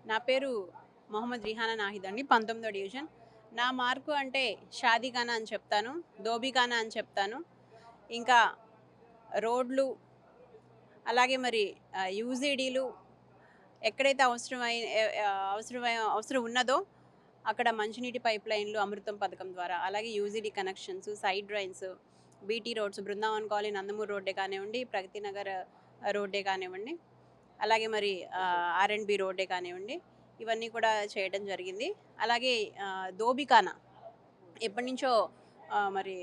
నా పేరు మొహమ్మద్ రిహానా నాహిద్ అండి. 19వ డివిజన్. నా మార్కు అంటే షాదీఖానా అని చెప్తాను. దోబీఖానా అని చెప్తాను. ఇంకా రోడ్లు, అలాగే మరి యూజీడీలు ఎక్కడైతే అవసరం ఉన్నదో అక్కడ మంచినీటి పైప్‌లైన్‌లు అమృతం పథకం ద్వారా, అలాగే UGD connections, side drains, BT roads, Brindavan colony Nandamuri రోడ్డే కానివ్వండి, ప్రగతి నగర్ రోడ్డే కానివ్వండి, అలాగే మరి ఆర్ఎండ్‌బి రోడ్డే కానివ్వండి, ఇవన్నీ కూడా చేయడం జరిగింది. అలాగే దోబిఖానా ఎప్పటినుంచో మరి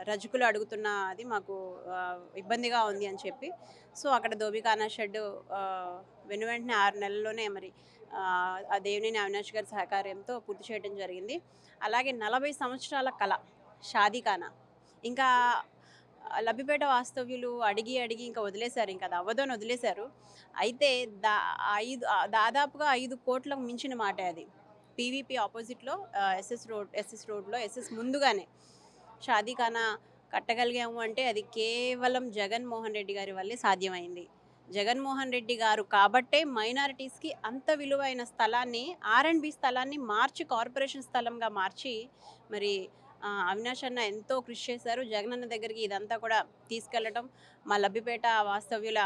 రజకులు అడుగుతున్న అది మాకు ఇబ్బందిగా ఉంది అని చెప్పి, సో అక్కడ దోబిఖానా షెడ్ వెనువెంటనే 6 నెలల్లోనే మరి ఆ దేవినేని అవినాష్ గారి సహకార్యంతో పూర్తి చేయడం జరిగింది. అలాగే 40 సంవత్సరాల కల షాదీఖానా ఇంకా లబ్బిపేట వాస్తవ్యులు అడిగి అడిగి ఇంకా వదిలేశారు. ఇంకా అది అవ్వదు అని వదిలేశారు. అయితే దా 5 దాదాపుగా 5,00,00,000లకు మించిన మాటే అది. పీవీపీ ఆపోజిట్‌లో ఎస్ఎస్ రోడ్‌లో ముందుగానే షాదీఖానా కట్టగలిగాము అంటే అది కేవలం జగన్మోహన్ రెడ్డి గారి వల్లే సాధ్యమైంది. జగన్మోహన్ రెడ్డి గారు కాబట్టే మైనారిటీస్‌కి అంత విలువైన స్థలాన్ని, ఆర్‌ఎండ్‌బి స్థలాన్ని మార్చి కార్పొరేషన్ స్థలంగా మార్చి మరి అవినాష్ అన్న ఎంతో కృషి చేశారు. జగనన్న దగ్గరికి ఇదంతా కూడా తీసుకెళ్లడం, మా లబ్బిపేట వాస్తవ్యుల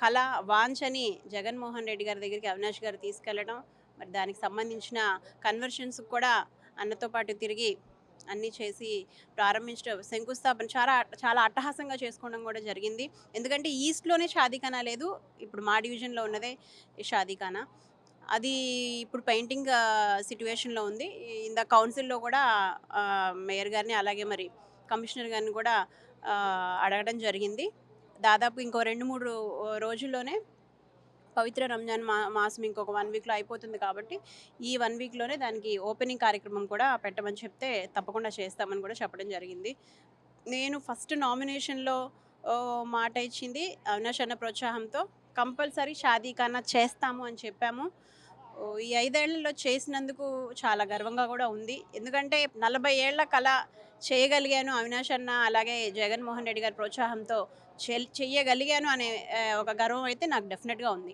కళ, వాంఛని జగన్మోహన్ రెడ్డి గారి దగ్గరికి అవినాష్ గారు తీసుకెళ్లడం, మరి దానికి సంబంధించిన కన్వర్షన్స్ కూడా అన్నతో పాటు తిరిగి అన్నీ చేసి ప్రారంభించడం, శంకుస్థాపన చాలా చాలా అట్టహాసంగా చేసుకోవడం కూడా జరిగింది. ఎందుకంటే ఈస్ట్‌లోనే షాదీఖానా లేదు. ఇప్పుడు మా డివిజన్‌లో ఉన్నదే ఈ షాదీఖానా. అది ఇప్పుడు పెయింటింగ్ సిట్యుయేషన్‌లో ఉంది. కౌన్సిల్‌లో కూడా మేయర్ గారిని, అలాగే మరి కమిషనర్ గారిని కూడా అడగడం జరిగింది. దాదాపు ఇంకో 2, 3 రోజుల్లోనే పవిత్ర రంజాన్ మాసం ఇంకొక 1 వీక్‌లో అయిపోతుంది కాబట్టి, ఈ 1 వీక్‌లోనే దానికి ఓపెనింగ్ కార్యక్రమం కూడా పెట్టమని చెప్తే తప్పకుండా చేస్తామని కూడా చెప్పడం జరిగింది. నేను ఫస్ట్ నామినేషన్‌లో మాట ఇచ్చింది అవినాష్ అన్న ప్రోత్సాహంతో కంపల్సరీ షాదీఖానా చేస్తాము అని చెప్పాము. ఈ 5 ఏళ్లలో చేసినందుకు చాలా గర్వంగా కూడా ఉంది. ఎందుకంటే 40 ఏళ్ల కల చేయగలిగాను అవినాష్ అన్న, అలాగే జగన్మోహన్ రెడ్డి గారి ప్రోత్సాహంతో చెయ్యగలిగాను అనే ఒక గర్వం అయితే నాకు డెఫినెట్‌గా ఉంది.